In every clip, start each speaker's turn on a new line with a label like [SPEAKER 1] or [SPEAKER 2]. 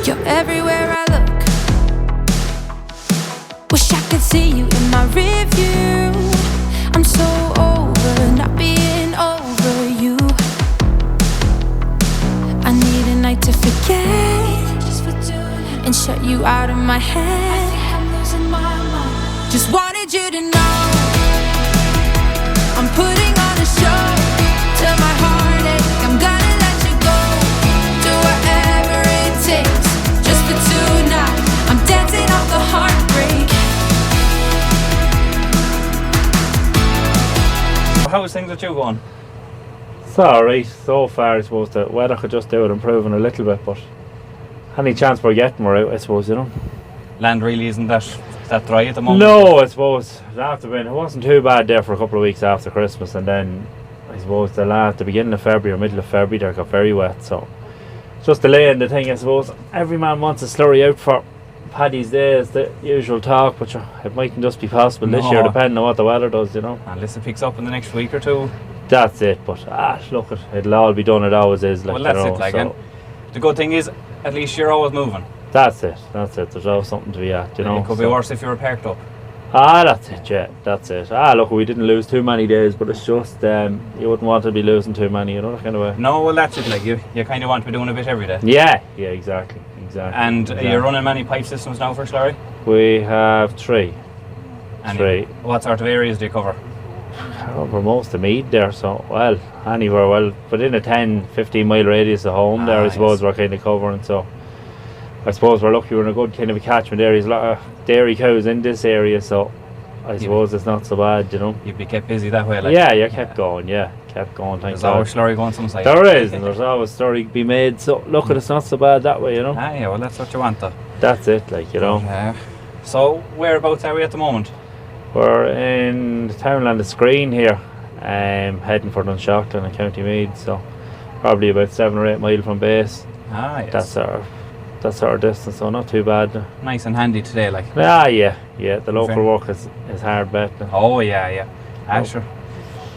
[SPEAKER 1] You're everywhere I look. Wish I could see you in my review. I'm so over not being over you. I need a night to forget and shut you out of my head. I'm losing my mind. Just wanted you to know I'm putting on a show till my heartache. I'm gonna let you go. Do whatever it takes just for tonight. I'm dancing off the heartbreak.
[SPEAKER 2] How's things with you going?
[SPEAKER 3] It's alright so far. I suppose the weather could just do it improving a little bit, but any chance we're getting, we're out, I suppose, you know.
[SPEAKER 2] Land really isn't that dry at the moment?
[SPEAKER 3] No, I suppose it wasn't too bad there for a couple of weeks after Christmas, and then I suppose the beginning of February or middle of February there got very wet, so it's just delaying the thing, I suppose. Every man wants a slurry out for Paddy's Day is the usual talk, but it mightn't just be possible this year, depending on what the weather does, you know.
[SPEAKER 2] Unless it picks up in the next week or two.
[SPEAKER 3] That's it, but look, it'll all be done, it always is. Like,
[SPEAKER 2] well, that's
[SPEAKER 3] you know,
[SPEAKER 2] it, like,
[SPEAKER 3] so
[SPEAKER 2] and the good thing is, at least you're always moving.
[SPEAKER 3] That's it, there's always something to be at, you know.
[SPEAKER 2] It could be worse if you were parked up.
[SPEAKER 3] That's it, yeah, that's it. Look, we didn't lose too many days, but it's just, you wouldn't want to be losing too many, you know, that kind of way.
[SPEAKER 2] No, well, that's it, like, you kind of want to be doing a bit every day.
[SPEAKER 3] Yeah, exactly.
[SPEAKER 2] And you're running many pipe systems now for Slurry?
[SPEAKER 3] We have three.
[SPEAKER 2] What sort of areas do you cover?
[SPEAKER 3] Over most of Mead there, so, anywhere, within a 10-15 mile radius of home there, I suppose, we're kind of covering, so I suppose we're lucky we're in a good kind of a catchment area. There's a lot of dairy cows in this area, so I suppose it's not so bad, you know.
[SPEAKER 2] You'd be kept busy that way, like?
[SPEAKER 3] Yeah, you kept going, thank God.
[SPEAKER 2] There's always Slurry going some side.
[SPEAKER 3] There is, and there's always Slurry to be made, so look, it's not so bad that way, you know.
[SPEAKER 2] Yeah, well, that's what you want, though.
[SPEAKER 3] That's it, like, you know.
[SPEAKER 2] So, whereabouts are we at the moment?
[SPEAKER 3] We're in the townland of Screen here, heading for Dunshaughlin in County Meath, so probably about 7 or 8 mile from base.
[SPEAKER 2] Yes.
[SPEAKER 3] That's our distance, so not too bad.
[SPEAKER 2] Nice and handy today, like.
[SPEAKER 3] Yeah. The local work is hard bet.
[SPEAKER 2] Oh yeah. Sure.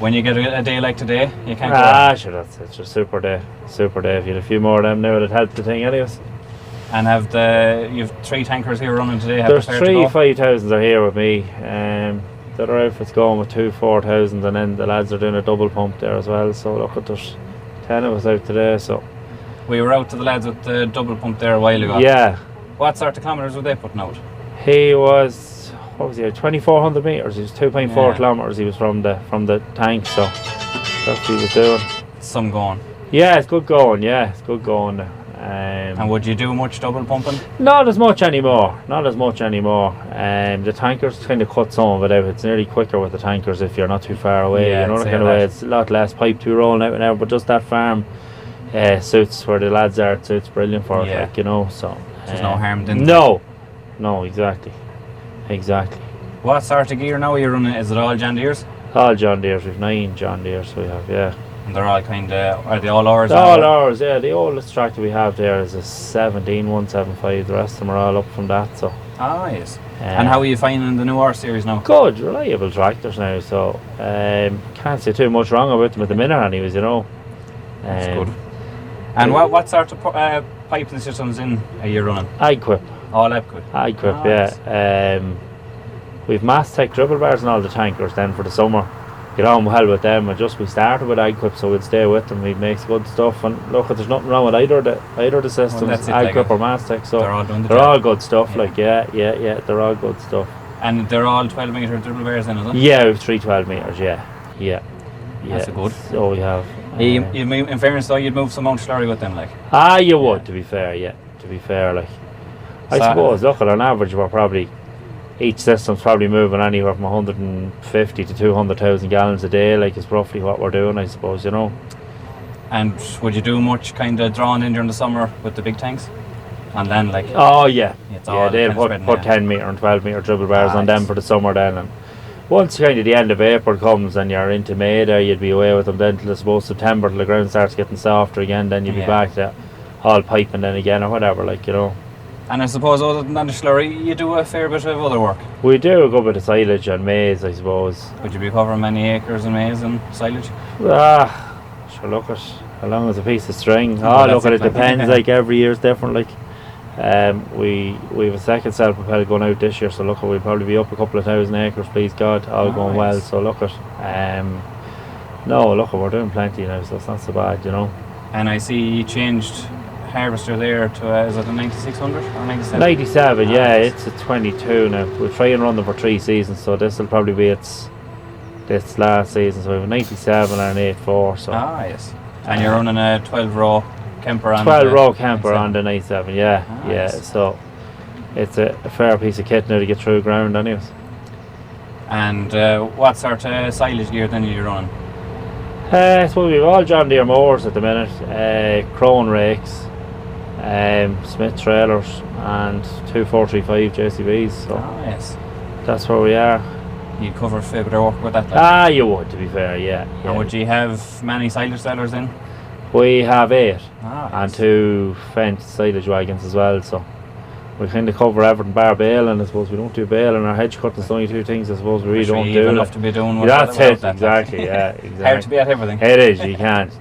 [SPEAKER 2] When you get a day like today, you can't.
[SPEAKER 3] Sure, that's it. It's a super day. If you had a few more of them now, it'd help the thing, anyways.
[SPEAKER 2] And you've 3 tankers here running today.
[SPEAKER 3] There's 3 5,000s are here with me. The other outfit's going with 2 4,000s, and then the lads are doing a double pump there as well. So look, there's 10 of us out today. So
[SPEAKER 2] we were out to the lads with the double pump there a while ago.
[SPEAKER 3] Yeah.
[SPEAKER 2] What sort of kilometres were they putting out?
[SPEAKER 3] He was, 2,400 metres. He was 2.4 kilometres. He was from the tank, so that's what he was doing.
[SPEAKER 2] Some going.
[SPEAKER 3] Yeah, it's good going.
[SPEAKER 2] And would you do much double pumping?
[SPEAKER 3] Not as much anymore. The tankers kind of cut some of it out. It's nearly quicker with the tankers if you're not too far away.
[SPEAKER 2] Yeah,
[SPEAKER 3] you know, that kind of way. It's a lot less pipe to be rolling out and out. But just that farm suits where the lads are. It suits brilliant for it, like, you know. So
[SPEAKER 2] there's no harm in it.
[SPEAKER 3] No, exactly.
[SPEAKER 2] What sort of gear now are you running? Is it all John Deere's?
[SPEAKER 3] All John Deere's. We've 9 John Deere's. We have, yeah.
[SPEAKER 2] And they're all are they all ours?
[SPEAKER 3] All ours, yeah. The oldest tractor we have there is a 17175. The rest of them are all up from that, so.
[SPEAKER 2] Yes. And how are you finding the new R series now?
[SPEAKER 3] Good, reliable tractors now, so can't say too much wrong about them at the minute anyways, you know.
[SPEAKER 2] That's good. And what sort of piping systems are you running?
[SPEAKER 3] Agquip.
[SPEAKER 2] All Agquip?
[SPEAKER 3] Agquip, yeah. We've Mastech dribble bars and all the tankers then for the summer. Get on well with them, and just we started with Agquip, so we'd stay with them. He makes good stuff, and look, there's nothing wrong with either the systems, Agquip or Mastech, so they're all good stuff. Yeah, they're all good stuff.
[SPEAKER 2] And they're all 12 metre dribble bars then, is it?
[SPEAKER 3] Yeah, we've 3 12 metres. Yeah.
[SPEAKER 2] That's good.
[SPEAKER 3] So we have.
[SPEAKER 2] In fairness though, you'd move some Mount Slurry with them, like.
[SPEAKER 3] You would, to be fair, like. I suppose, look, on average, we're probably. Each system's probably moving anywhere from 150 to 200,000 gallons a day, like, is roughly what we're doing, I suppose, you know.
[SPEAKER 2] And would you do much kind of drawing in during the summer with the big tanks? And then, like.
[SPEAKER 3] Oh, yeah. They'll put 10 metre and 12 metre dribble bars on them for the summer then. And once kind of the end of April comes and you're into May there, you'd be away with them then till I suppose September, till the ground starts getting softer again, then you'd be back to all piping then again or whatever, like, you know.
[SPEAKER 2] And I suppose other than the Slurry, you do a fair bit of other work.
[SPEAKER 3] We do a good bit of silage and maize, I suppose.
[SPEAKER 2] Would you be covering many acres of maize and silage?
[SPEAKER 3] Sure, look at how long is a piece of string. Look at it, depends, like every year's different, like. We have a second self-propelled going out this year, so look, we'll probably be up a couple of 1,000 acres, please God, all going well. So look at, no, look, we're doing plenty now, so it's not so bad, you know.
[SPEAKER 2] And I see you changed harvester there to is it a 9600 or 97?
[SPEAKER 3] 97, yeah,
[SPEAKER 2] Nice.
[SPEAKER 3] it's a 22 now. We'll try and run them for 3 seasons, so this will probably be this last season. So we have a 97 and an 84. So
[SPEAKER 2] Yes. And you're running a 12 row camper on
[SPEAKER 3] 12
[SPEAKER 2] the
[SPEAKER 3] row camper
[SPEAKER 2] 97.
[SPEAKER 3] on the 97, yeah,
[SPEAKER 2] Nice.
[SPEAKER 3] yeah. So it's a fair piece of kit now to get through ground, anyways.
[SPEAKER 2] And what sort of silage gear then are you running?
[SPEAKER 3] I suppose we've all John Deere mowers at the minute, Crone rakes, Smith trailers, and 2 435 JCBs. So
[SPEAKER 2] Yes.
[SPEAKER 3] that's where we are.
[SPEAKER 2] You cover a fair bit of work with that. Like.
[SPEAKER 3] You would, to be fair, yeah.
[SPEAKER 2] And would you have many silage sellers in?
[SPEAKER 3] We have 8 and
[SPEAKER 2] Yes.
[SPEAKER 3] 2 fenced silage wagons as well, so we kind of cover everything bar baling. I suppose we don't do baling or hedge cutting. It's the only 2 things I suppose we really
[SPEAKER 2] Which
[SPEAKER 3] don't
[SPEAKER 2] we
[SPEAKER 3] do.
[SPEAKER 2] even
[SPEAKER 3] like.
[SPEAKER 2] have to be doing
[SPEAKER 3] That's
[SPEAKER 2] without
[SPEAKER 3] it,
[SPEAKER 2] that,
[SPEAKER 3] exactly,
[SPEAKER 2] like.
[SPEAKER 3] yeah, exactly.
[SPEAKER 2] Hard to be at everything.
[SPEAKER 3] It is, you can't.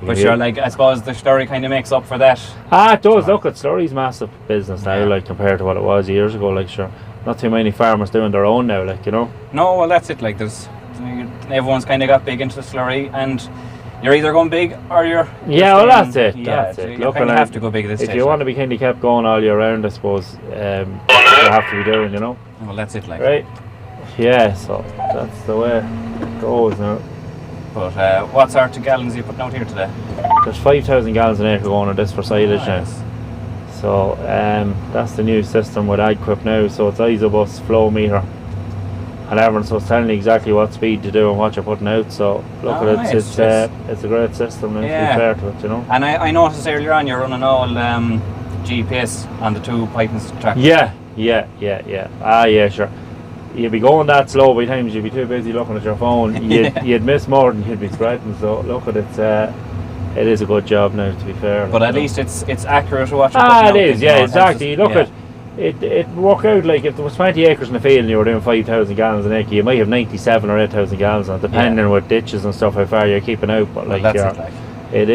[SPEAKER 2] But you're like, I suppose the Slurry kind of makes up for that.
[SPEAKER 3] It does. Look, at Slurry's massive business now,
[SPEAKER 2] Yeah.
[SPEAKER 3] like compared to what it was years ago. Like, sure, not too many farmers doing their own now, like, you know.
[SPEAKER 2] No, well that's it. Like everyone's kind of got big into the Slurry, and you're either going big or you're.
[SPEAKER 3] Yeah, well,
[SPEAKER 2] staying-
[SPEAKER 3] that's it.
[SPEAKER 2] Yeah,
[SPEAKER 3] That's it.
[SPEAKER 2] you
[SPEAKER 3] Look,
[SPEAKER 2] kind
[SPEAKER 3] and
[SPEAKER 2] of have to go big at this
[SPEAKER 3] if
[SPEAKER 2] stage.
[SPEAKER 3] you want to be kind of kept going all year round, I suppose you have to be doing, you know.
[SPEAKER 2] Well, that's it. Like.
[SPEAKER 3] Right. Yeah. So that's the way it goes now.
[SPEAKER 2] But what sort of gallons are you putting out here today?
[SPEAKER 3] There's 5,000 gallons an acre going on this for silage now.
[SPEAKER 2] Nice.
[SPEAKER 3] So that's the new system with AgQuip now. So it's Isobus, flow meter, and everything. So it's telling you exactly what speed to do and what you're putting out. So look at
[SPEAKER 2] Nice.
[SPEAKER 3] it. It's a great system now,
[SPEAKER 2] Yeah.
[SPEAKER 3] to be fair to it, you know.
[SPEAKER 2] And I noticed earlier on you're running all GPS on the 2 piping tractors.
[SPEAKER 3] Yeah. Yeah, sure. You'd be going that slow by times you'd be too busy looking at your phone. You'd miss more than you'd be spreading. So look at it. It is a good job now, to be fair.
[SPEAKER 2] But at least it's accurate to what you're putting out.
[SPEAKER 3] It is,
[SPEAKER 2] you
[SPEAKER 3] yeah,
[SPEAKER 2] know,
[SPEAKER 3] exactly. Look
[SPEAKER 2] yeah.
[SPEAKER 3] at it work out like if there was 20 acres in the field and you were doing 5,000 gallons an acre, you might have 97 or 8,000 gallons on it, depending on what ditches and stuff how far you're keeping out. But like,
[SPEAKER 2] Well, that's it, like.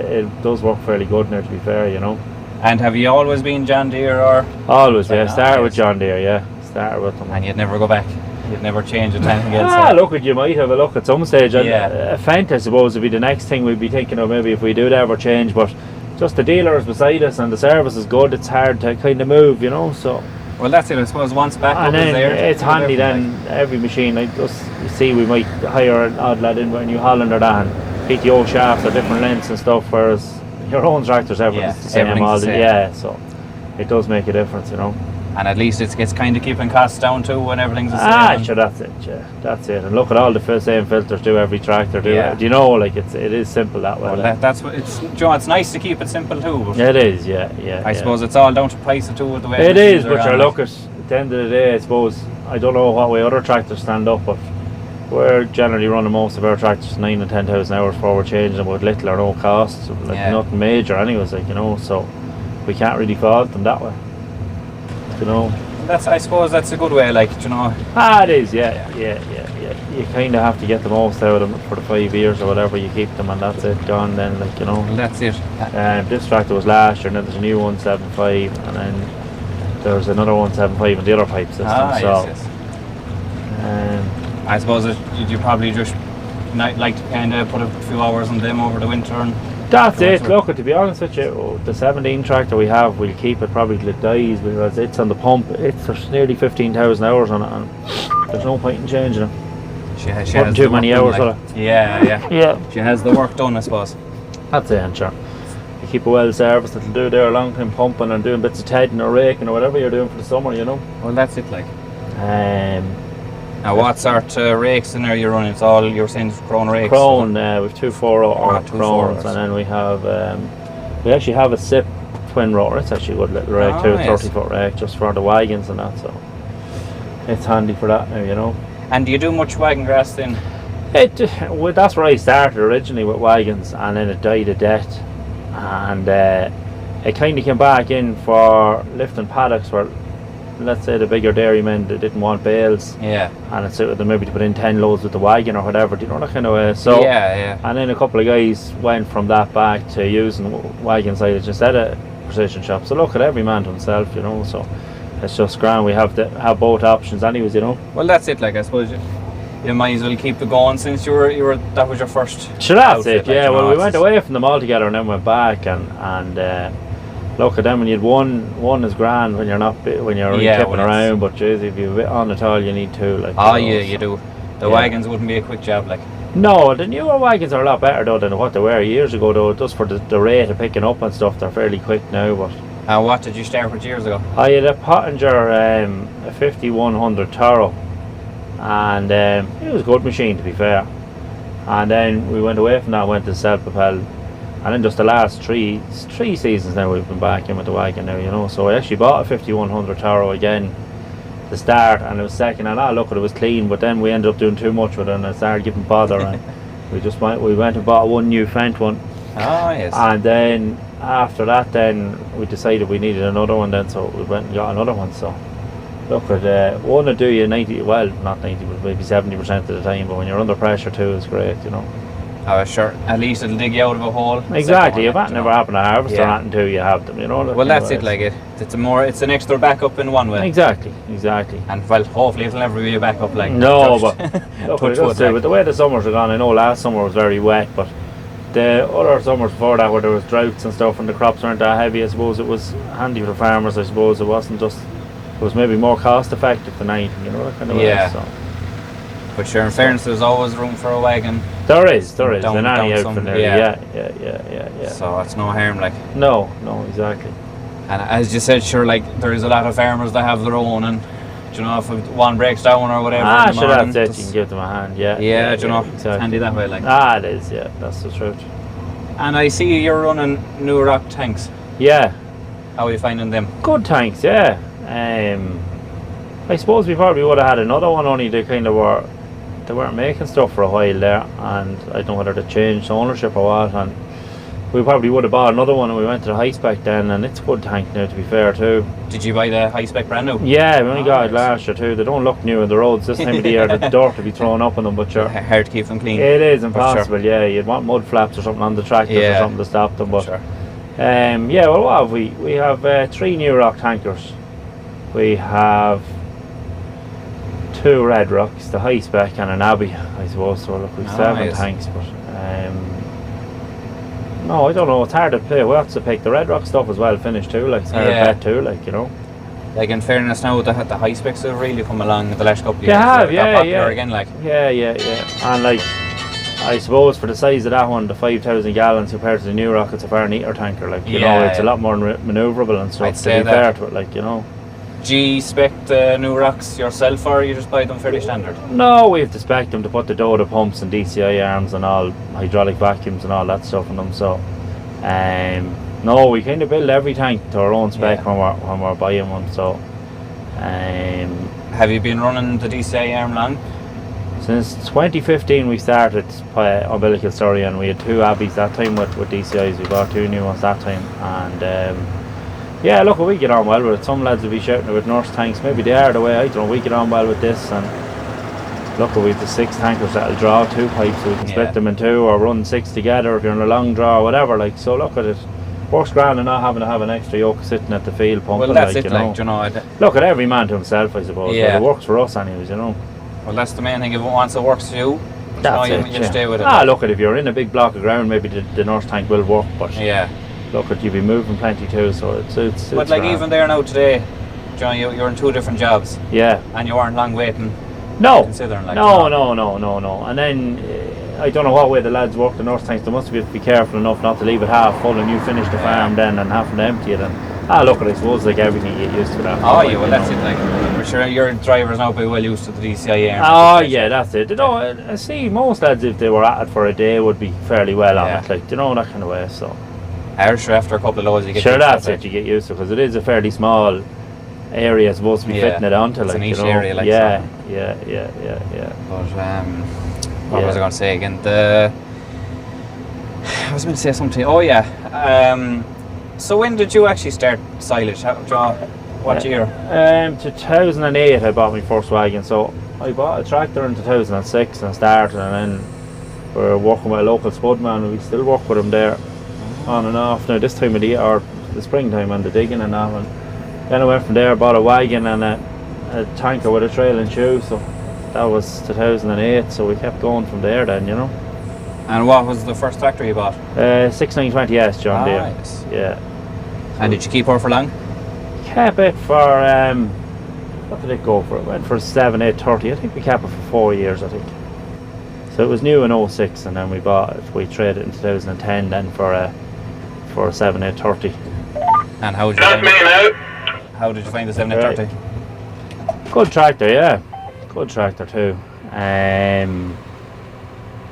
[SPEAKER 3] it does work fairly good now, to be fair, you know.
[SPEAKER 2] And have you always been John Deere or?
[SPEAKER 3] Always, yeah. Started with
[SPEAKER 2] Nice.
[SPEAKER 3] John Deere, yeah. Started with them.
[SPEAKER 2] And you'd never go back. You'd never change it to anything else.
[SPEAKER 3] Look, you might have a look at some stage.
[SPEAKER 2] Yeah.
[SPEAKER 3] A Fent, I suppose, would be the next thing we'd be thinking of, maybe if we do ever change. But just the dealers beside us and the service is good. It's hard to kind of move, you know. So
[SPEAKER 2] Well, that's it. I suppose once back
[SPEAKER 3] and
[SPEAKER 2] up is
[SPEAKER 3] then
[SPEAKER 2] there.
[SPEAKER 3] it's handy. Then every machine, like just you see, we might hire an odd lad in by New Holland or that, and PTO shafts are different lengths and stuff. Whereas your own tractors, everything's the same.
[SPEAKER 2] everything's the same.
[SPEAKER 3] Yeah, so it does make a difference, you know.
[SPEAKER 2] And at least it's kind of keeping costs down too when everything's the same.
[SPEAKER 3] Sure, that's it. Yeah, that's it. And look at all the same filters do every tractor.
[SPEAKER 2] Yeah.
[SPEAKER 3] Do you know? Like it is simple that way.
[SPEAKER 2] Well,
[SPEAKER 3] like.
[SPEAKER 2] that's what it's. Joe, it's nice to keep it simple too. But
[SPEAKER 3] It is, yeah.
[SPEAKER 2] I suppose it's all down to price too with the way
[SPEAKER 3] It
[SPEAKER 2] machines
[SPEAKER 3] is,
[SPEAKER 2] are
[SPEAKER 3] but you're
[SPEAKER 2] on.
[SPEAKER 3] look at the end of the day, I suppose, I don't know what way other tractors stand up, but we're generally running most of our tractors 9,000 and 10,000 hours before we're changing them with little or no costs, like
[SPEAKER 2] Yeah.
[SPEAKER 3] nothing major anyways, like, you know, so we can't really fault them that way, you know.
[SPEAKER 2] I suppose that's a good way, like, you know.
[SPEAKER 3] It is, yeah. You kind of have to get the most out of them for the 5 years or whatever, you keep them and that's it, gone then, like, you know.
[SPEAKER 2] Well, that's it.
[SPEAKER 3] This tractor was last year, and then there's a new 175, and then there's another 175 in the other pipe system.
[SPEAKER 2] Yes.
[SPEAKER 3] Um,
[SPEAKER 2] I suppose you probably just like to kind of put a few hours on them over the winter. And
[SPEAKER 3] that's
[SPEAKER 2] go
[SPEAKER 3] it.
[SPEAKER 2] through.
[SPEAKER 3] Look, to be honest with you, the 17 tractor we have, we'll keep it probably till it dies because it's on the pump. There's nearly 15,000 hours on it, and there's no point in changing it.
[SPEAKER 2] She
[SPEAKER 3] Putting
[SPEAKER 2] has
[SPEAKER 3] too
[SPEAKER 2] the
[SPEAKER 3] many
[SPEAKER 2] work done,
[SPEAKER 3] hours
[SPEAKER 2] like.
[SPEAKER 3] on
[SPEAKER 2] Yeah.
[SPEAKER 3] Yeah,
[SPEAKER 2] She has the work done, I suppose.
[SPEAKER 3] that's it, and sure. You keep a well serviced, it'll do there a long time pumping and doing bits of tedding or raking or whatever you're doing for the summer, you know.
[SPEAKER 2] Well, that's it, like. Now, what sort of rakes in there you're running? It's all you're saying is Crone rakes.
[SPEAKER 3] Crone, we've 2 4-rotor
[SPEAKER 2] two
[SPEAKER 3] Crones,
[SPEAKER 2] four-rotors.
[SPEAKER 3] and then we have we actually have a SIP twin rotor. It's actually a good little rake too,
[SPEAKER 2] Yes.
[SPEAKER 3] 30-foot rake just for the wagons and that, so it's handy for that now, you know.
[SPEAKER 2] And do you do much wagon grass then?
[SPEAKER 3] Well, that's where I started originally with wagons, and then it died a death, and it kind of came back in for lifting paddocks where, let's say, the bigger dairymen that didn't want bales,
[SPEAKER 2] Yeah.
[SPEAKER 3] and it suited them maybe to put in 10 loads with the wagon or whatever, do you know, that kind of way. So
[SPEAKER 2] Yeah.
[SPEAKER 3] and then a couple of guys went from that back to using wagon silage instead of precision shop. So look at every man to himself, you know. So it's just grand. We have both options, anyways, you know.
[SPEAKER 2] Well, that's it. Like I suppose you might as well keep it going since you were that was your first.
[SPEAKER 3] Sure, that's
[SPEAKER 2] outfit,
[SPEAKER 3] it.
[SPEAKER 2] like,
[SPEAKER 3] Yeah.
[SPEAKER 2] you know,
[SPEAKER 3] Well, we
[SPEAKER 2] it's
[SPEAKER 3] went
[SPEAKER 2] just-
[SPEAKER 3] away from them all together and then went back and look at them. When you'd one is grand when you're not when you're
[SPEAKER 2] Yeah,
[SPEAKER 3] tipping
[SPEAKER 2] when it's-
[SPEAKER 3] around. But geez, if you're a bit on at all, you need two. Like.
[SPEAKER 2] Oh
[SPEAKER 3] you know,
[SPEAKER 2] yeah, you do. The
[SPEAKER 3] Yeah.
[SPEAKER 2] wagons wouldn't be a quick job, like.
[SPEAKER 3] No, the newer wagons are a lot better though than what they were years ago though. Just for the rate of picking up and stuff, they're fairly quick now. But
[SPEAKER 2] What did you start with years ago?
[SPEAKER 3] I had a Pottinger, a 5100 Toro, and it was a good machine to be fair. And then we went away from that, went to self-propelled, and then just the last three seasons now we've been back in with the wagon now, you know. So I actually bought a 5100 Toro again to start, and it was second, and look, it was clean, but then we ended up doing too much with it, and I started giving bother, and we went and bought one new Fendt one,
[SPEAKER 2] Oh yes.
[SPEAKER 3] and then after that, then we decided we needed another one. Then so we went and got another one. So look at one to do you 90, well not 90, but maybe 70% of the time. But when you're under pressure too, it's great, you know.
[SPEAKER 2] Oh sure. At least it'll dig you out of a hole.
[SPEAKER 3] Exactly. If
[SPEAKER 2] Second one,
[SPEAKER 3] that
[SPEAKER 2] you
[SPEAKER 3] never
[SPEAKER 2] know.
[SPEAKER 3] happened to harvest or
[SPEAKER 2] Yeah.
[SPEAKER 3] anything too, you have them, you know.
[SPEAKER 2] Well, that's it. Like it's an extra backup in one way.
[SPEAKER 3] Exactly.
[SPEAKER 2] And well, hopefully it'll never be a backup. Like
[SPEAKER 3] No,
[SPEAKER 2] touch-
[SPEAKER 3] but look,
[SPEAKER 2] touch
[SPEAKER 3] it does
[SPEAKER 2] wood,
[SPEAKER 3] too,
[SPEAKER 2] like.
[SPEAKER 3] with the way the summers are gone, I know last summer was very wet, but the other summers before that where there was droughts and stuff and the crops weren't that heavy, I suppose it was handy for the farmers. I suppose it wasn't just, it was maybe more cost effective than anything, you know, that kind of
[SPEAKER 2] Yeah.
[SPEAKER 3] way. So
[SPEAKER 2] But sure, in fairness, there's always room for a wagon.
[SPEAKER 3] there is
[SPEAKER 2] Down-
[SPEAKER 3] in any
[SPEAKER 2] down
[SPEAKER 3] outfit
[SPEAKER 2] some-
[SPEAKER 3] there.
[SPEAKER 2] yeah.
[SPEAKER 3] Yeah.
[SPEAKER 2] So it's no harm. Like,
[SPEAKER 3] No, exactly.
[SPEAKER 2] and as you said, sure, like there is a lot of farmers that have their own, and do you know if one breaks down or whatever. in the
[SPEAKER 3] Sure,
[SPEAKER 2] morning,
[SPEAKER 3] that's it.
[SPEAKER 2] just-
[SPEAKER 3] You can give them a hand. Yeah.
[SPEAKER 2] Yeah, do you know, it's
[SPEAKER 3] exactly.
[SPEAKER 2] handy that way. Like,
[SPEAKER 3] It is. Yeah, that's the truth.
[SPEAKER 2] and I see you're running new rock tanks.
[SPEAKER 3] Yeah.
[SPEAKER 2] How are you finding them?
[SPEAKER 3] Good tanks, yeah. I suppose we probably would have had another one, only they weren't making stuff for a while there, and I don't know whether they changed ownership or what, and we probably would have bought another one, and we went to the high spec then, and it's a good tank now to be fair too.
[SPEAKER 2] Did you buy the high spec brand new?
[SPEAKER 3] Yeah, we only got it
[SPEAKER 2] nice.
[SPEAKER 3] last year too. They don't look new on the roads this time of the year. The dirt to be thrown up on them, but sure.
[SPEAKER 2] Hard to keep them clean.
[SPEAKER 3] It is
[SPEAKER 2] For
[SPEAKER 3] impossible, yeah. You'd want mud flaps or something on the tractors or
[SPEAKER 2] Yeah.
[SPEAKER 3] something to stop them, but
[SPEAKER 2] Sure.
[SPEAKER 3] yeah, well, what have we? We have 3 new rock tankers. We have 2 red rocks, the high spec and an abbey, I suppose. So look, we've 7
[SPEAKER 2] Nice.
[SPEAKER 3] tanks, but no, I don't know. It's hard to play. We'll have to pick the red rock stuff as well. Finished too, like it's hard
[SPEAKER 2] Yeah.
[SPEAKER 3] to bet too, like you know.
[SPEAKER 2] Like in fairness now, the high specs have really come along in the last couple of
[SPEAKER 3] They
[SPEAKER 2] years.
[SPEAKER 3] have,
[SPEAKER 2] They're
[SPEAKER 3] yeah,
[SPEAKER 2] popular
[SPEAKER 3] yeah.
[SPEAKER 2] again, like.
[SPEAKER 3] Yeah, and like I suppose for the size of that one, the 5,000 gallons compared to the new rock, it's a far neater tanker. Like you know,
[SPEAKER 2] Yeah,
[SPEAKER 3] it's a
[SPEAKER 2] yeah.
[SPEAKER 3] lot more manoeuvrable and stuff.
[SPEAKER 2] I'd
[SPEAKER 3] To
[SPEAKER 2] say
[SPEAKER 3] be
[SPEAKER 2] that.
[SPEAKER 3] fair to it, like you know.
[SPEAKER 2] G spec new rocks yourself, or you just buy them fairly standard?
[SPEAKER 3] No, we have to spec them to put the Doda pumps and DCI arms and all hydraulic vacuums and all that stuff in them. So, no, we kind of build every tank to our own spec
[SPEAKER 2] Yeah.
[SPEAKER 3] when we're buying one. So,
[SPEAKER 2] Have you been running the DCI arm long?
[SPEAKER 3] since 2015 we started umbilical story, and we had 2 Abbeys that time with DCIs. We bought 2 new ones that time, and yeah, look, we get on well with it. Some lads will be shouting with nurse tanks. Maybe they are the way. I don't know. We get on well with this, and look, we've the 6 tankers that'll draw 2 pipes, so we can
[SPEAKER 2] Yeah.
[SPEAKER 3] split them in 2 or run 6 together if you're in a long draw or whatever. Like, so look at it. Works grand and not having to have an extra yoke sitting at the field pumping.
[SPEAKER 2] Well, that's
[SPEAKER 3] like,
[SPEAKER 2] it.
[SPEAKER 3] you know.
[SPEAKER 2] Like, you know,
[SPEAKER 3] Look at every man to himself, I suppose.
[SPEAKER 2] Yeah.
[SPEAKER 3] But it works for us, anyways. You know.
[SPEAKER 2] well, that's the main thing. If it wants, it works for you.
[SPEAKER 3] That's
[SPEAKER 2] you
[SPEAKER 3] it.
[SPEAKER 2] you
[SPEAKER 3] yeah.
[SPEAKER 2] stay with it.
[SPEAKER 3] Look at if you're in a big block of ground, maybe the nurse tank will work, but
[SPEAKER 2] Yeah.
[SPEAKER 3] look at you'll be moving plenty too. So it's
[SPEAKER 2] But like
[SPEAKER 3] grand.
[SPEAKER 2] even there now today, John, you're in 2 different jobs,
[SPEAKER 3] yeah.
[SPEAKER 2] and you weren't long waiting.
[SPEAKER 3] No,
[SPEAKER 2] Considering, like,
[SPEAKER 3] no,
[SPEAKER 2] you know.
[SPEAKER 3] no. And then I don't know what way the lads work the nurse tanks. They must be careful enough not to leave it half full, and you finish the farm then and having to empty it. And look, I suppose like everything you get used to that.
[SPEAKER 2] Oh
[SPEAKER 3] like,
[SPEAKER 2] yeah, well
[SPEAKER 3] you
[SPEAKER 2] that's
[SPEAKER 3] know.
[SPEAKER 2] it. Like, for sure, your drivers now be well used to the DCI arm.
[SPEAKER 3] Oh yeah, that's it. You know, I see most lads if they were at it for a day would be fairly well on
[SPEAKER 2] Yeah.
[SPEAKER 3] it, like you know that kind of way. So
[SPEAKER 2] Sure, after a couple of loads, you get
[SPEAKER 3] sure,
[SPEAKER 2] used to
[SPEAKER 3] that's
[SPEAKER 2] it.
[SPEAKER 3] it. You get used to because it is a fairly small area supposed to be
[SPEAKER 2] Yeah,
[SPEAKER 3] fitting it onto,
[SPEAKER 2] it's a
[SPEAKER 3] like
[SPEAKER 2] niche
[SPEAKER 3] you know.
[SPEAKER 2] area, like,
[SPEAKER 3] yeah,
[SPEAKER 2] so.
[SPEAKER 3] yeah.
[SPEAKER 2] But what
[SPEAKER 3] Yeah.
[SPEAKER 2] was I going to say again? I was going to say something. Oh yeah. So when did you actually start silage? John, what year?
[SPEAKER 3] 2008 I bought my first wagon, so I bought a tractor in 2006 and started, and then we were working with a local spud man, and we still work with him there on and off. Now this time of the year, or the springtime and the digging and that. And then I went from there, bought a wagon and a tanker with a trailing shoe. So that was 2008. So we kept going from there then, you know.
[SPEAKER 2] And what was the first tractor you bought?
[SPEAKER 3] 6920S John Deere.
[SPEAKER 2] Nice.
[SPEAKER 3] Yeah.
[SPEAKER 2] And did you keep her for long?
[SPEAKER 3] Kept it for what did it go for? It went for 7830. I think we kept it for 4 years, I think. So it was new in 06, and then we traded it in 2010 then for a 7830.
[SPEAKER 2] And how did you find it? How did you find the 7830?
[SPEAKER 3] Good tractor, yeah. Good tractor too.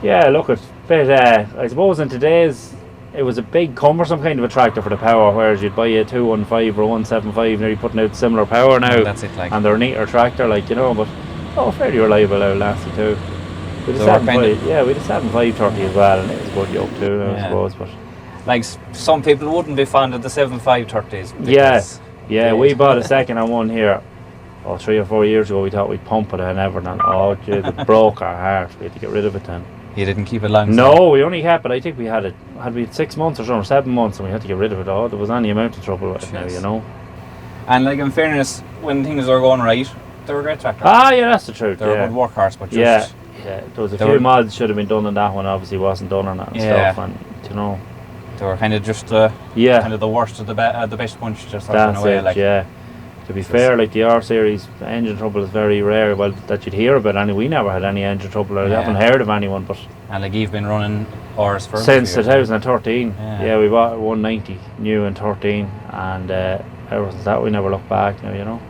[SPEAKER 3] Yeah, look, it's a bit, I suppose in today's, it was a big cumbersome kind of a tractor for the power, whereas you'd buy a 215 or 175 and you're putting out similar power now.
[SPEAKER 2] That's it, like.
[SPEAKER 3] And they're a neater tractor, like, you know, but fairly reliable outlasting too. We
[SPEAKER 2] So
[SPEAKER 3] had
[SPEAKER 2] we're
[SPEAKER 3] we just had 530 as well, and it was a good yoke too, I suppose. But
[SPEAKER 2] Like some people wouldn't be fond of the 7530s.
[SPEAKER 3] yeah, we bought a second-hand one here 3 or 4 years ago. We thought we'd pump it and everything, and it broke our heart. We had to get rid of it then.
[SPEAKER 2] You didn't keep it long?
[SPEAKER 3] No, we only kept it. I think we had 6 months or something, 7 months, and we had to get rid of it. There was any amount of trouble with it now, you know.
[SPEAKER 2] And like, in fairness, when things were going right, they were a great tractor.
[SPEAKER 3] Yeah, that's the truth.
[SPEAKER 2] They were a good workhorse, but just
[SPEAKER 3] there was a few mods should have been done on that one. Obviously, wasn't done on that and stuff, and you know.
[SPEAKER 2] They were kind of just kind of the worst of the best bunch, just in a way. Like,
[SPEAKER 3] yeah. To be fair, like the R series, engine trouble is very rare. Well, that you'd hear about. We never had any engine trouble. I haven't heard of anyone, but.
[SPEAKER 2] And like, you've been running Rs for
[SPEAKER 3] since 2013.
[SPEAKER 2] Yeah,
[SPEAKER 3] we bought 190 new in 13, and ever since that we never looked back. Now, you know.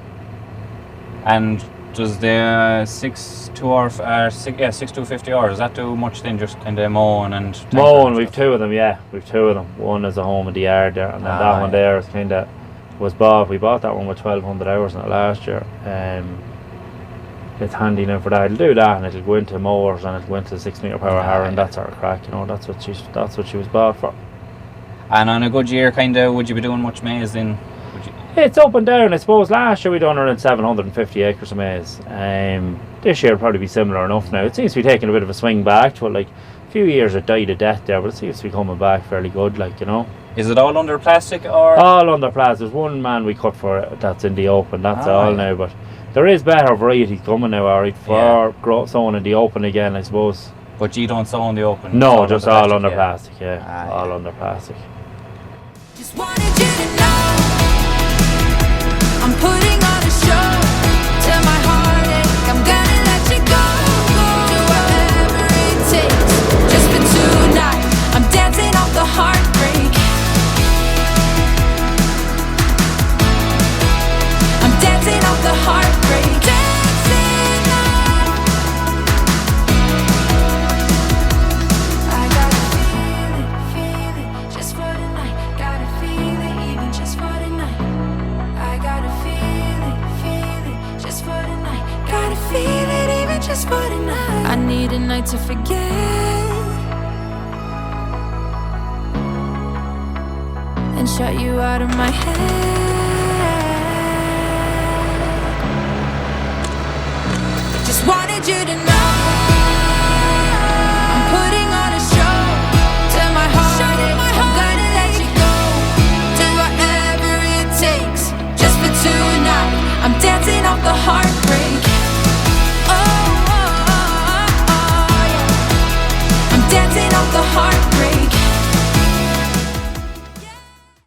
[SPEAKER 2] And does the 6250R, does that do much then, just kind of mowing and
[SPEAKER 3] mowing? We've two of them. Yeah, we've two of them. One is a home in the yard there, and then that one there is kind of was bought. We bought that one with 1200 hours in it last year. It's handy now for that. It'll do that, and it'll go into mowers, and it'll go into 6 metre power harrow, and that sort of crack. You know, that's what she was bought for.
[SPEAKER 2] And on a good year, kind of, would you be doing much maize then?
[SPEAKER 3] It's up and down. I suppose last year we done around 750 acres of maize. This year will probably be similar enough now. It seems to be taking a bit of a swing back to it. Like a few years it died a death there, but it seems to be coming back fairly good. Like, you know.
[SPEAKER 2] Is it all under plastic or?
[SPEAKER 3] All under plastic. There's one man we cut for it that's in the open. That's all now. But there is better varieties coming now, alright, for sowing in the open again, I suppose.
[SPEAKER 2] But you don't sow in the open?
[SPEAKER 3] No, just all under plastic. Yeah, all under plastic.
[SPEAKER 1] Just wanted you to know I'm putting on a show to my heartache. I'm gonna let you go. Do whatever it takes just for tonight. I'm dancing off the heartbreak. I'm dancing off the heartbreak. Dancing off. I gotta feel it just for tonight. Gotta feel it even just for tonight. I gotta feel it just for tonight. Gotta feel it even just for tonight. I need a night to forget and shut you out of my head. Just wanted you to know I'm putting on a show to my heart. I'm gonna let you go. Do whatever it takes just for tonight. I'm dancing off the heartbreak.